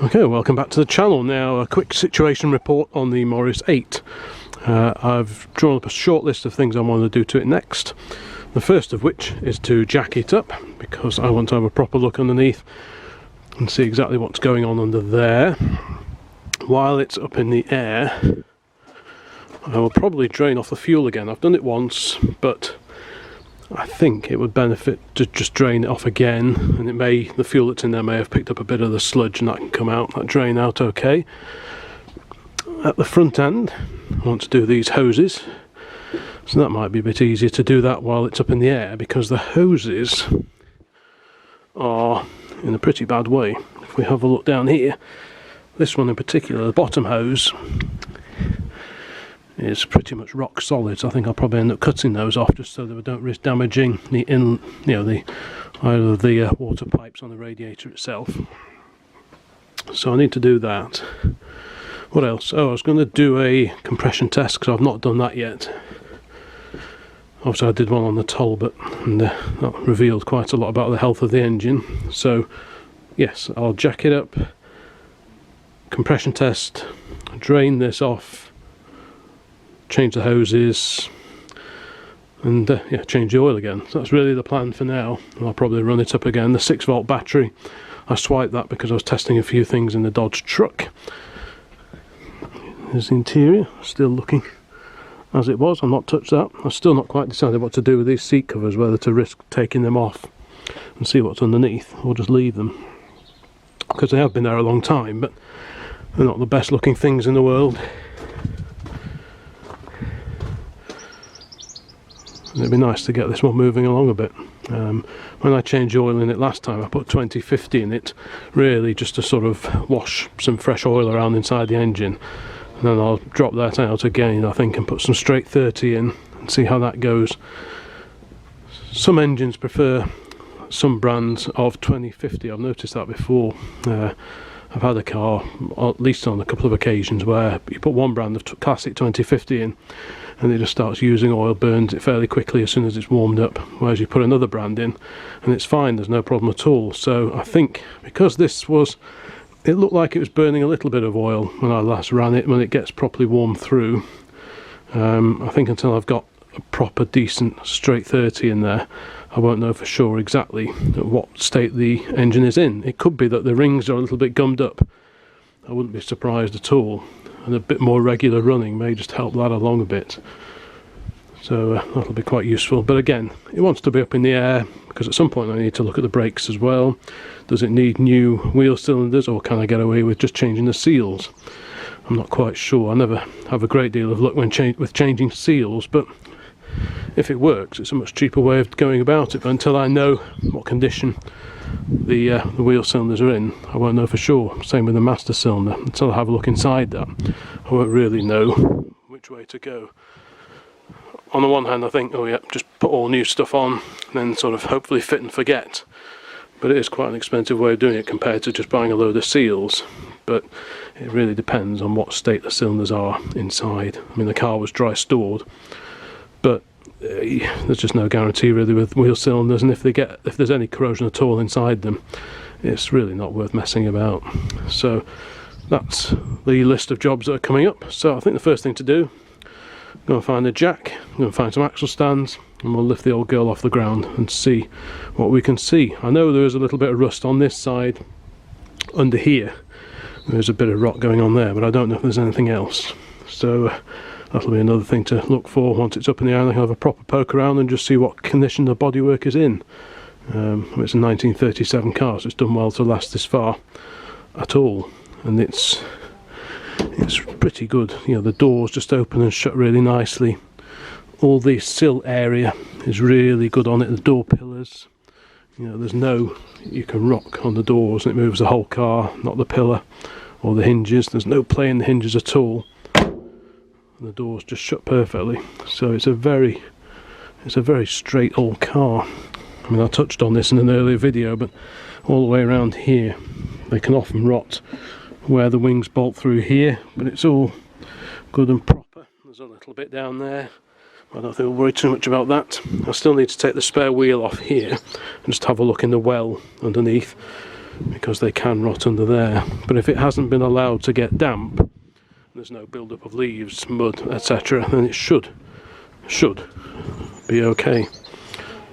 Okay, welcome back to the channel. Now a quick situation report on the Morris 8. I've drawn up a short list of things I want to do to it next. The first of which is to jack it up, because I want to have a proper look underneath and see exactly what's going on under there. While it's up in the air, I will probably drain off the fuel again. I've done it once, but I think it would benefit to just drain it off again, and the fuel that's in there may have picked up a bit of the sludge, and that can come out, that drain out okay. At the front end, I want to do these hoses, so that might be a bit easier to do that while it's up in the air, because the hoses are in a pretty bad way. If we have a look down here, this one in particular, the bottom hose, is pretty much rock solid, so I think I'll probably end up cutting those off just so that we don't risk damaging either the water pipes on the radiator itself. So I need to do that. What else? Oh, I was going to do a compression test because I've not done that yet. Obviously I did one on the Talbot, and that revealed quite a lot about the health of the engine. So yes, I'll jack it up, compression test, drain this off, change the hoses, and yeah, change the oil again. So that's really the plan for now. I'll probably run it up again. The 6-volt battery, I swiped that because I was testing a few things in the Dodge truck. There's the interior, still looking as it was. I've not touched that. I've still not quite decided what to do with these seat covers, whether to risk taking them off and see what's underneath, or just leave them, because they have been there a long time, but they're not the best looking things in the world. It'd be nice to get this one moving along a bit. When I changed the oil in it last time, I put 2050 in it, really just to sort of wash some fresh oil around inside the engine, and then I'll drop that out again, I think, and put some straight 30 in and see how that goes. Some engines prefer some brands of 2050. I've noticed that before. I've had a car, at least on a couple of occasions, where you put one brand of classic 2050 in and it just starts using oil, burns it fairly quickly as soon as it's warmed up, whereas you put another brand in and it's fine, there's no problem at all. So I think because it looked like it was burning a little bit of oil when I last ran it, when it gets properly warmed through, I think until I've got a proper decent straight 30 in there, I won't know for sure exactly what state the engine is in. It could be that the rings are a little bit gummed up. I wouldn't be surprised at all, and a bit more regular running may just help that along a bit. So that'll be quite useful. But again, it wants to be up in the air, because at some point I need to look at the brakes as well. Does it need new wheel cylinders, or can I get away with just changing the seals? I'm not quite sure. I never have a great deal of luck with changing seals, but if it works, it's a much cheaper way of going about it. But until I know what condition the wheel cylinders are in, I won't know for sure. Same with the master cylinder. Until I have a look inside that, I won't really know which way to go. On the one hand, I think, oh yeah, just put all new stuff on, then sort of hopefully fit and forget. But it is quite an expensive way of doing it compared to just buying a load of seals. But it really depends on what state the cylinders are inside. I mean, the car was dry stored, but there's just no guarantee really with wheel cylinders, and if there's any corrosion at all inside them, it's really not worth messing about. So that's the list of jobs that are coming up. So I think the first thing to do, go and find a jack, go and find some axle stands, and we'll lift the old girl off the ground and see what we can see. I know there is a little bit of rust on this side. Under here there's a bit of rot going on there, but I don't know if there's anything else. So that'll be another thing to look for once it's up in the air, and I can have a proper poke around and just see what condition the bodywork is in. It's a 1937 car, so it's done well to last this far at all, and it's pretty good. You know, the doors just open and shut really nicely. All the sill area is really good on it. The door pillars, you know, you can rock on the doors and it moves the whole car, not the pillar or the hinges. There's no play in the hinges at all. And the doors just shut perfectly, so it's a very straight old car. I mean, I touched on this in an earlier video, but all the way around here they can often rot where the wings bolt through here, but it's all good and proper. There's a little bit down there, I don't think we'll worry too much about that. I still need to take the spare wheel off here and just have a look in the well underneath. because they can rot under there. But if it hasn't been allowed to get damp, there's no build-up of leaves, mud, etc., then it should be okay.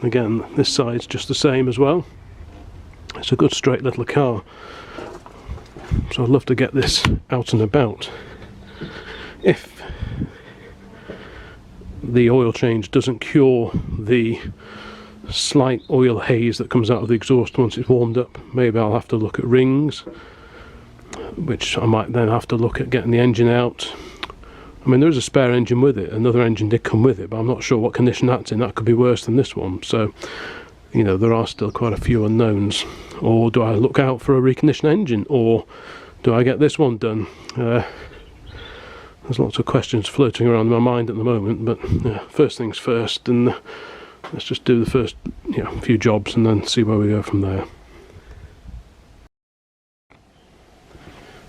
Again, this side's just the same as well. It's a good straight little car, so I'd love to get this out and about. If the oil change doesn't cure the slight oil haze that comes out of the exhaust once it's warmed up, maybe I'll have to look at rings, which I might then have to look at getting the engine out. I mean, there is a spare engine with it, another engine did come with it, but I'm not sure what condition that's in. That could be worse than this one, so you know, there are still quite a few unknowns. Or do I look out for a reconditioned engine, or do I get this one done? There's lots of questions floating around in my mind at the moment, but first things first, and let's just do the first few jobs and then see where we go from there.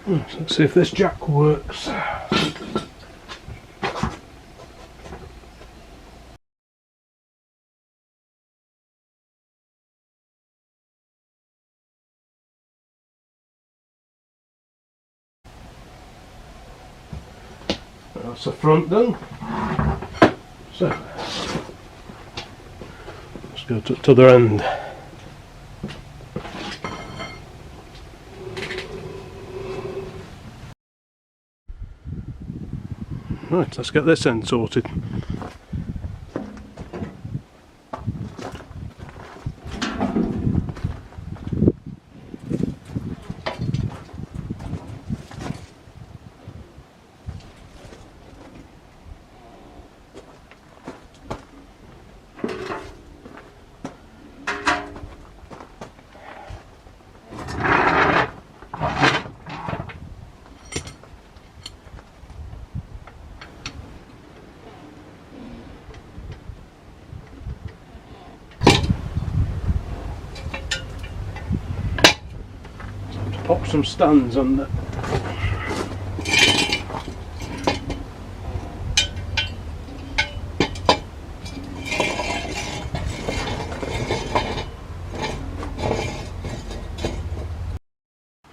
So let's see if this jack works. That's the front done. So let's go to the other end. Right, let's get this end sorted. Pop some stands under.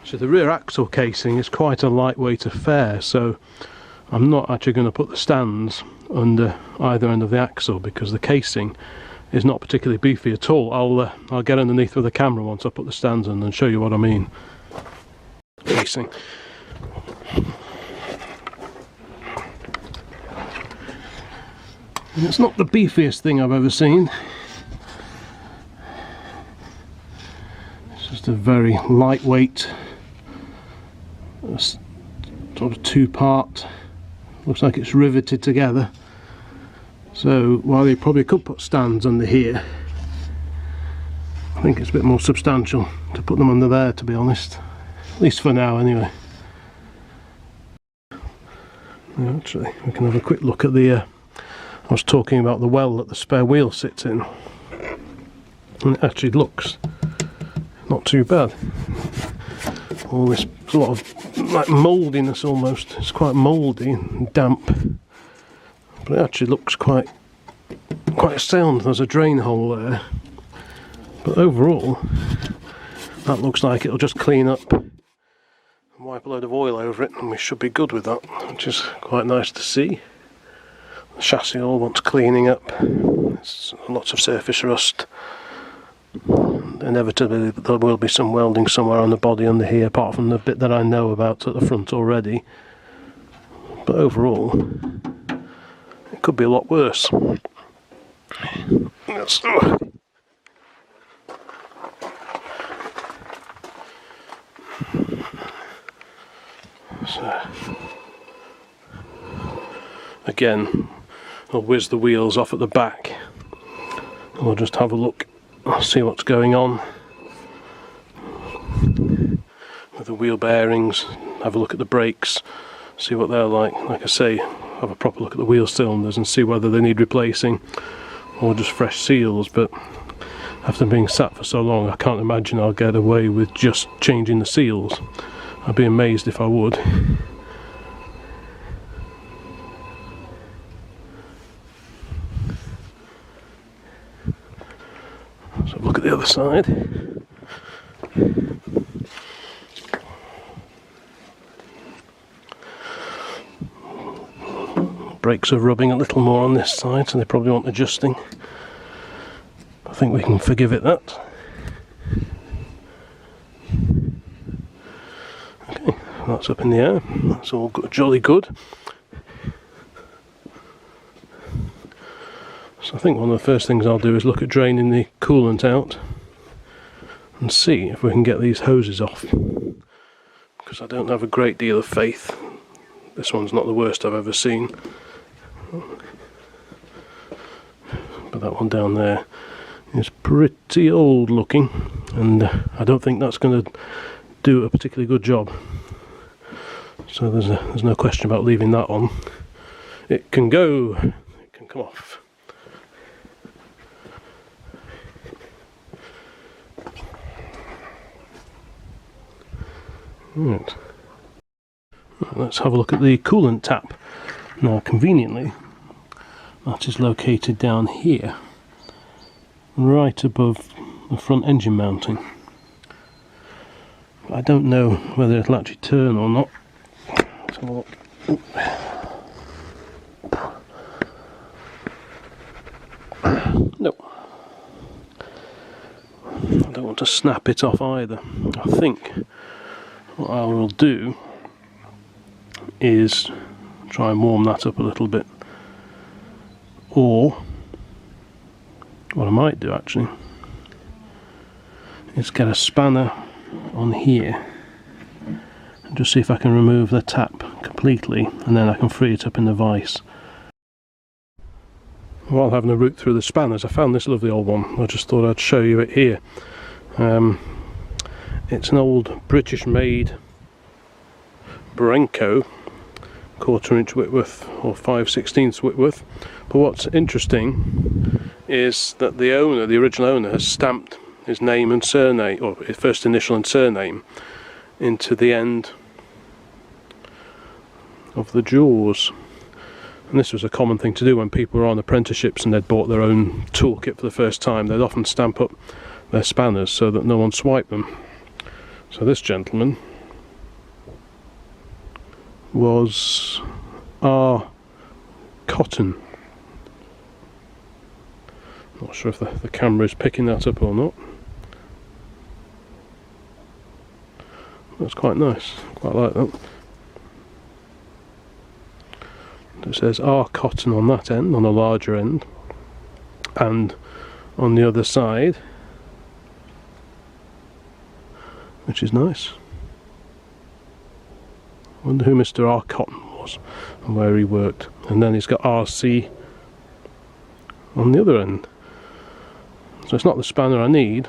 So the rear axle casing is quite a lightweight affair, so I'm not actually going to put the stands under either end of the axle because the casing is not particularly beefy at all. I'll get underneath with the camera once I put the stands on and show you what I mean. Casing. And it's not the beefiest thing I've ever seen. It's just a very lightweight sort of two-part. Looks like it's riveted together. So while you probably could put stands under here, I think it's a bit more substantial to put them under there, to be honest. At least for now, anyway. Actually, we can have a quick look at the I was talking about the well that the spare wheel sits in, and it actually looks not too bad. All this, a lot of like mouldiness almost. It's quite mouldy and damp, but it actually looks quite sound. There's a drain hole there, but overall that looks like it'll just clean up and wipe a load of oil over it, and we should be good with that, which is quite nice to see. The chassis all wants cleaning up. There's lots of surface rust. Inevitably there will be some welding somewhere on the body under here, apart from the bit that I know about at the front already. But overall, it could be a lot worse. So, again, I'll whiz the wheels off at the back. We'll just have a look, see what's going on with the wheel bearings, have a look at the brakes, see what they're like. Like I say, have a proper look at the wheel cylinders and see whether they need replacing or just fresh seals. But after being sat for so long, I can't imagine I'll get away with just changing the seals. I'd be amazed if I would. So look at the other side. Brakes are rubbing a little more on this side, so they probably want adjusting. I think we can forgive it that. Okay, that's up in the air. That's all good, jolly good. So I think one of the first things I'll do is look at draining the coolant out and see if we can get these hoses off, because I don't have a great deal of faith. This one's not the worst I've ever seen, but that one down there is pretty old looking, and I don't think that's going to do a particularly good job. So there's no question about leaving that on. It can go, it can come off. Right. Let's have a look at the coolant tap. Now, conveniently, that is located down here, right above the front engine mounting. I don't know whether it'll actually turn or not. Let's have a look. No. I don't want to snap it off either. I think what I will do is try and warm that up a little bit, or what I might do actually is get a spanner on here and just see if I can remove the tap completely, and then I can free it up in the vise. While having a route through the spanners, I found this lovely old one. I just thought I'd show you it here. It's an old British made Brenco 1/4 inch Whitworth or 5/16 Whitworth, but what's interesting is that the owner, the original owner, has stamped his name and surname, or his first initial and surname, into the end of the jaws. And this was a common thing to do when people were on apprenticeships and they'd bought their own toolkit for the first time. They'd often stamp up their spanners so that no one swiped them. So this gentleman was R. Cotton. Not sure if the camera is picking that up or not. That's quite nice, quite like that. It says R. Cotton on that end, on the larger end, and on the other side, which is nice. I wonder who Mr. R. Cotton was and where he worked. And then he's got RC on the other end. So it's not the spanner I need,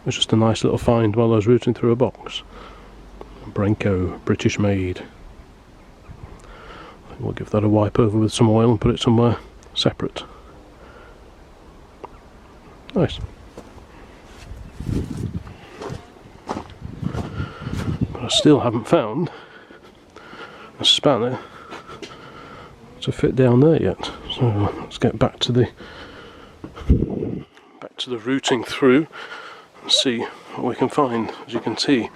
it's just a nice little find while I was routing through a box. Brenco, British made. I think we'll give that a wipe over with some oil and put it somewhere separate. Nice. But I still haven't found a spanner to fit down there yet. So let's get back to the routing through and see what we can find. As you can see,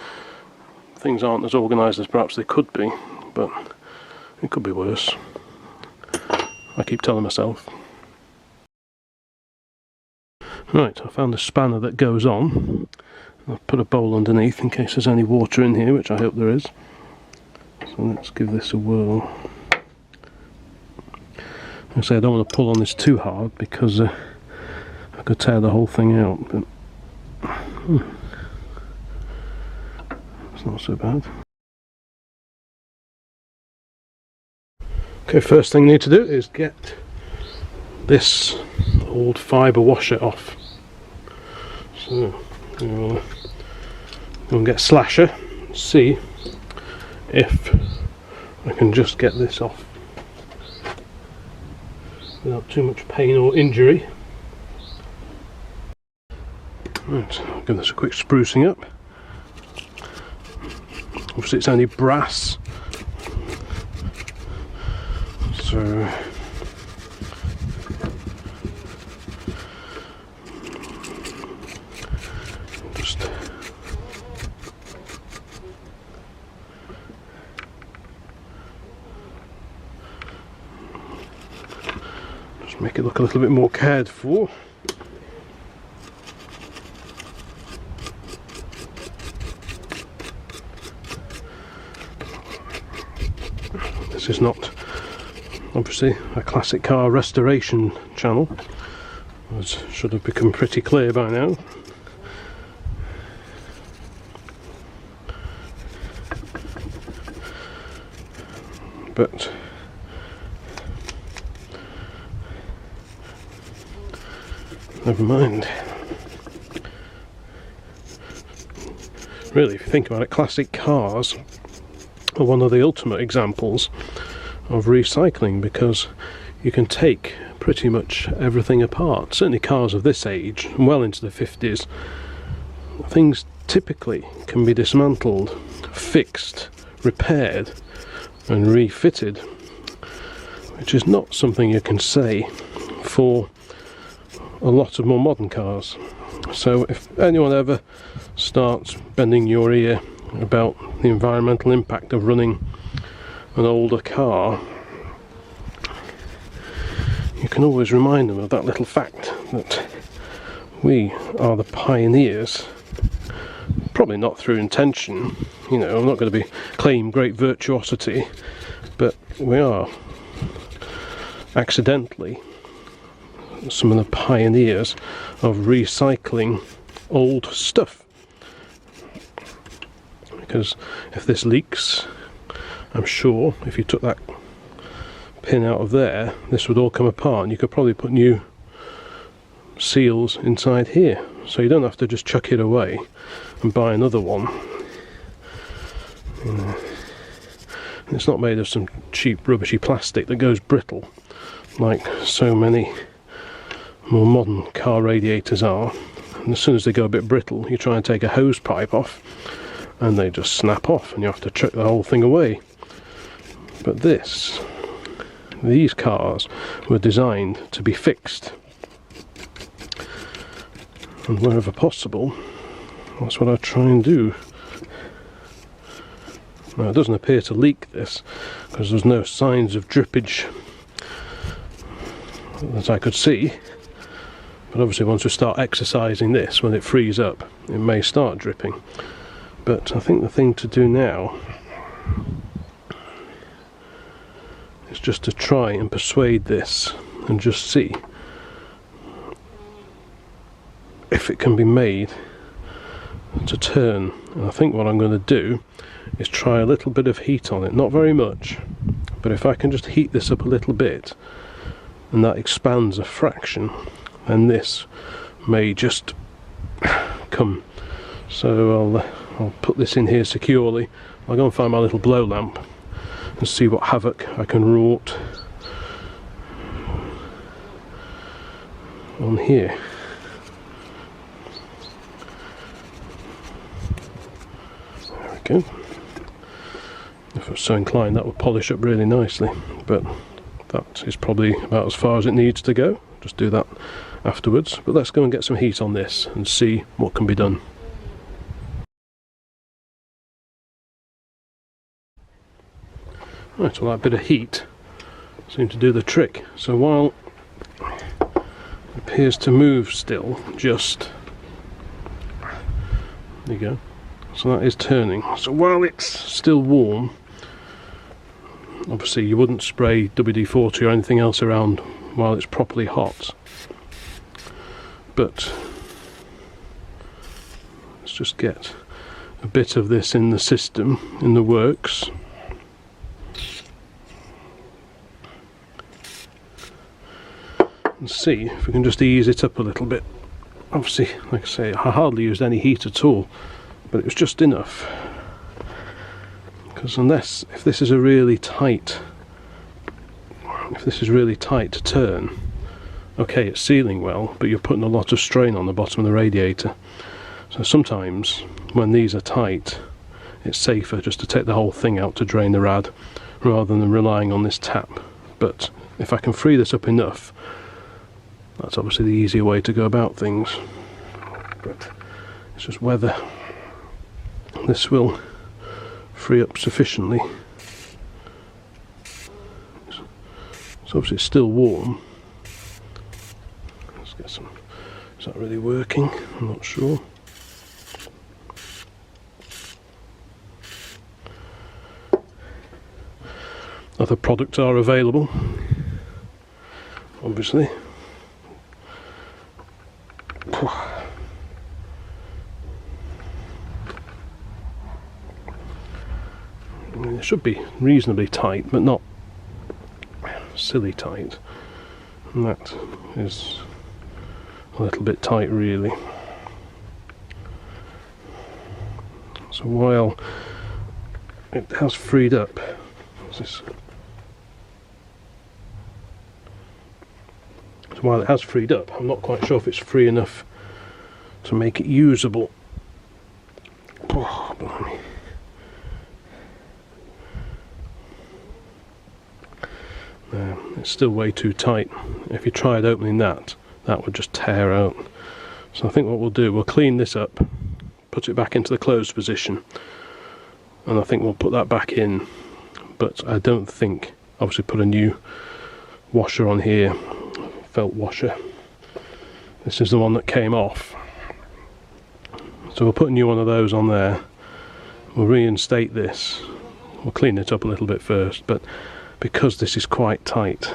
things aren't as organised as perhaps they could be, but it could be worse. I keep telling myself. Right, I found a spanner that goes on. I've put a bowl underneath in case there's any water in here, which I hope there is. So let's give this a whirl. I say I don't want to pull on this too hard because I could tear the whole thing out, but it's not so bad. Okay, first thing you need to do is get this old fibre washer off. So we'll go and get Slasher and see if I can just get this off without too much pain or injury. Right, I'll give this a quick sprucing up. Obviously it's only brass, so just Just make it look a little bit more cared for. This is not obviously a classic car restoration channel, as should have become pretty clear by now. But never mind. Really, if you think about it, classic cars are one of the ultimate examples of recycling, because you can take pretty much everything apart. Certainly cars of this age, well into the 50s, things typically can be dismantled, fixed, repaired and refitted, which is not something you can say for a lot of more modern cars. So if anyone ever starts bending your ear about the environmental impact of running an older car, you can always remind them of that little fact, that we are the pioneers, probably not through intention, you know, I'm not going to be claim great virtuosity, but we are accidentally some of the pioneers of recycling old stuff. Because if this leaks, I'm sure if you took that pin out of there, this would all come apart, and you could probably put new seals inside here, so you don't have to just chuck it away and buy another one. And it's not made of some cheap rubbishy plastic that goes brittle like so many more modern car radiators are, and as soon as they go a bit brittle, you try and take a hose pipe off and they just snap off and you have to chuck the whole thing away. But these cars were designed to be fixed, and wherever possible, that's what I try and do. Now, it doesn't appear to leak this, because there's no signs of drippage that I could see, but obviously once we start exercising this, when it frees up, it may start dripping. But I think the thing to do now is just to try and persuade this and just see if it can be made to turn. And I think what I'm going to do is try a little bit of heat on it, not very much, but if I can just heat this up a little bit and that expands a fraction, then this may just come. So I'll put this in here securely. I'll go and find my little blow lamp and see what havoc I can wrought on here. There we go. If I was so inclined, that would polish up really nicely, but that is probably about as far as it needs to go. Just do that afterwards. But let's go and get some heat on this and see what can be done. Right, well, that bit of heat seemed to do the trick. So while it appears to move still, just there you go. So that is turning. So while it's still warm, obviously you wouldn't spray WD-40 or anything else around while it's properly hot, but let's just get a bit of this in the system, in the works. And see if we can just ease it up a little bit. Obviously, like I say, I hardly used any heat at all, but it was just enough. Because if this is really tight to turn, okay, it's sealing well, but you're putting a lot of strain on the bottom of the radiator. So sometimes when these are tight, it's safer just to take the whole thing out to drain the rad, rather than relying on this tap. But if I can free this up enough, that's obviously the easier way to go about things. But it's just whether this will free up sufficiently. So obviously it's still warm, So, is that really working? I'm not sure. Other products are available, obviously. I mean, it should be reasonably tight, but not silly tight. And that is a little bit tight, really. So while it has freed up, what's this? So while it has freed up, I'm not quite sure if it's free enough to make it usable. Oh, blimey. No, it's still way too tight. If you tried opening that, that would just tear out. So I think what we'll do, we'll clean this up, put it back into the closed position, and I think we'll put that back in. But I don't think, obviously put a new washer on here, felt washer. This is the one that came off. So we'll put a new one of those on there. We'll reinstate this. We'll clean it up a little bit first, but because this is quite tight,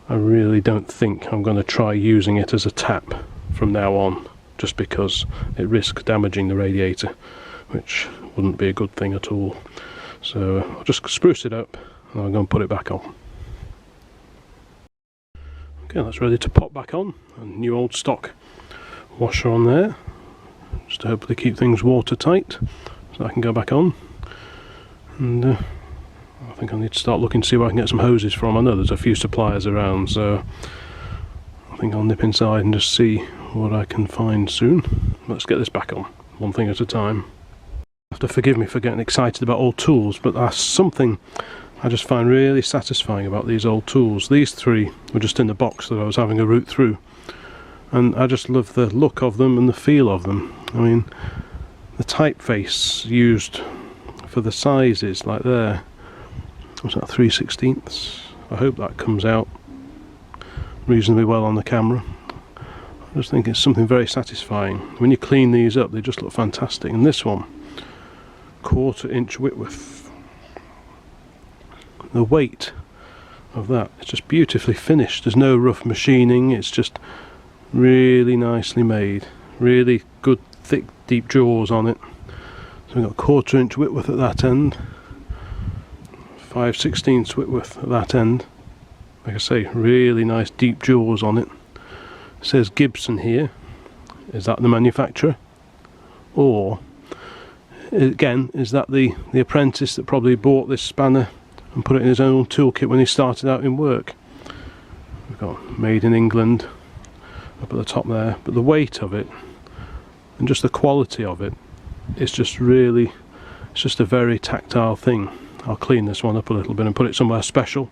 I really don't think I'm going to try using it as a tap from now on, just because it risks damaging the radiator, which wouldn't be a good thing at all. So I'll just spruce it up and I'm going to put it back on. Okay, that's ready to pop back on. A new old stock washer on there, just to hopefully keep things watertight, so I can go back on. And I think I need to start looking to see where I can get some hoses from. I know there's a few suppliers around, so I think I'll nip inside and just see what I can find soon. Let's get this back on, one thing at a time. You have to forgive me for getting excited about old tools, but that's something I just find really satisfying about these old tools. These three were just in the box that I was having a route through, and I just love the look of them and the feel of them. I mean, the typeface used for the sizes, like there, what's that, 3/16? I hope that comes out reasonably well on the camera. I just think it's something very satisfying. When you clean these up, they just look fantastic. And this one, 1/4 inch Whitworth. The weight of that, it's just beautifully finished. There's no rough machining, it's just really nicely made. Really good, thick, deep jaws on it. So we've got 1/4 inch Whitworth at that end, 5/16 Whitworth at that end. Like I say, really nice deep jaws on it. It says Gibson here. Is that the manufacturer? Or, again, is that the apprentice that probably bought this spanner and put it in his own toolkit when he started out in work? We've got made in England up at the top there, but the weight of it and just the quality of it, it's just really, it's just a very tactile thing. I'll clean this one up a little bit and put it somewhere special.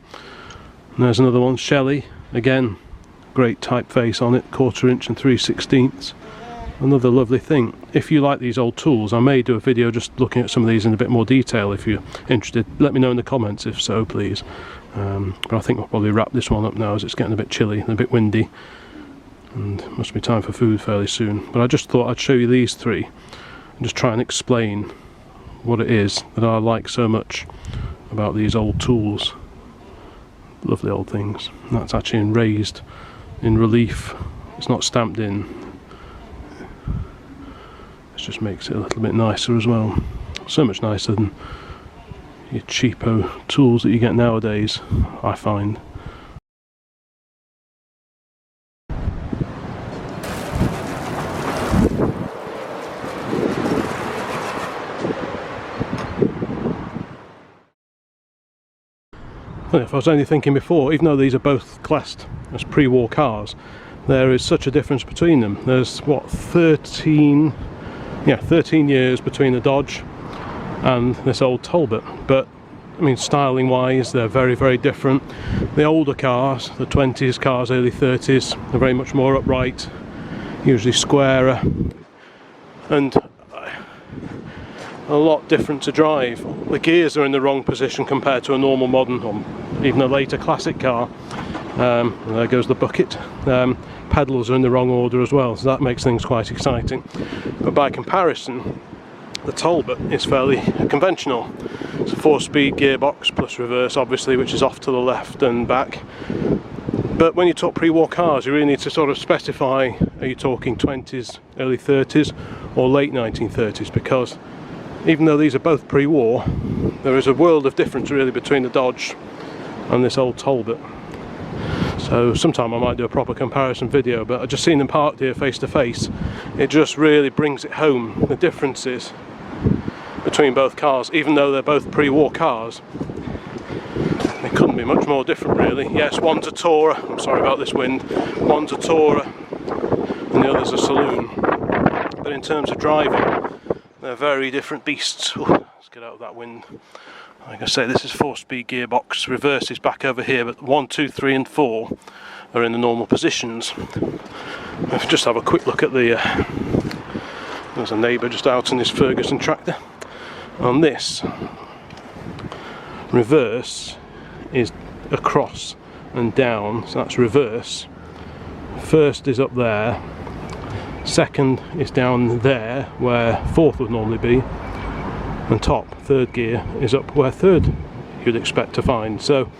And there's another one, Shelley, again, great typeface on it, 1/4 inch and 3/16. Another lovely thing. If you like these old tools, I may do a video just looking at some of these in a bit more detail. If you're interested, let me know in the comments if so, please. But I think we'll probably wrap this one up now, as it's getting a bit chilly and a bit windy, and it must be time for food fairly soon. But I just thought I'd show you these three and just try and explain what it is that I like so much about these old tools. Lovely old things. And that's actually raised in relief. It's not stamped in. It just makes it a little bit nicer as well. So much nicer than your cheapo tools that you get nowadays, I find. If I was only thinking before, even though these are both classed as pre-war cars, there is such a difference between them. There's what, 13 years between the Dodge and this old Talbot. But I mean, styling wise, they're very, very different. The older cars, the 20s cars, early 30s, are very much more upright, usually squarer, and a lot different to drive. The gears are in the wrong position compared to a normal modern, or even a later classic car. And there goes the bucket. Pedals are in the wrong order as well, so that makes things quite exciting. But by comparison, the Talbot is fairly conventional. It's a 4-speed gearbox plus reverse, obviously, which is off to the left and back. But when you talk pre-war cars, you really need to sort of specify, are you talking 20s, early 30s or late 1930s, because even though these are both pre-war, there is a world of difference really between the Dodge and this old Talbot. So sometime I might do a proper comparison video, but I've just seen them parked here face to face. It just really brings it home, the differences between both cars. Even though they're both pre-war cars, they couldn't be much more different really. Yes, one's a tourer, I'm sorry about this wind, one's a tourer and the other's a saloon. But in terms of driving, they're very different beasts. Ooh, let's get out of that wind. Like I say, this is 4-speed gearbox, reverse is back over here, but 1, 2, 3 and 4 are in the normal positions. If you just have a quick look at the there's a neighbour just out in this Ferguson tractor. On this, reverse is across and down, so that's reverse. First is up there, second is down there where fourth would normally be, and top, third gear, is up where third you'd expect to find. So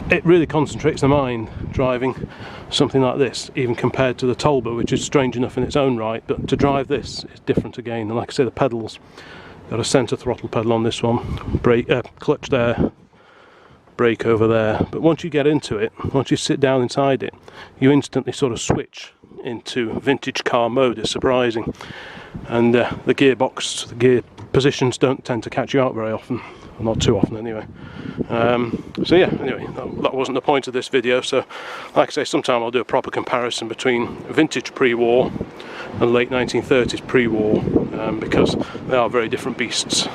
it really concentrates the mind driving something like this, even compared to the Talbot, which is strange enough in its own right, but to drive this is different again. And like I say, the pedals, got a centre throttle pedal on this one, brake, clutch there, brake over there. But once you get into it, once you sit down inside it, you instantly sort of switch into vintage car mode. It's surprising. And the gearbox, the gear positions don't tend to catch you out very often, well, not too often anyway. So yeah, anyway, that wasn't the point of this video. So like I say, sometime I'll do a proper comparison between vintage pre-war and late 1930s pre-war, because they are very different beasts.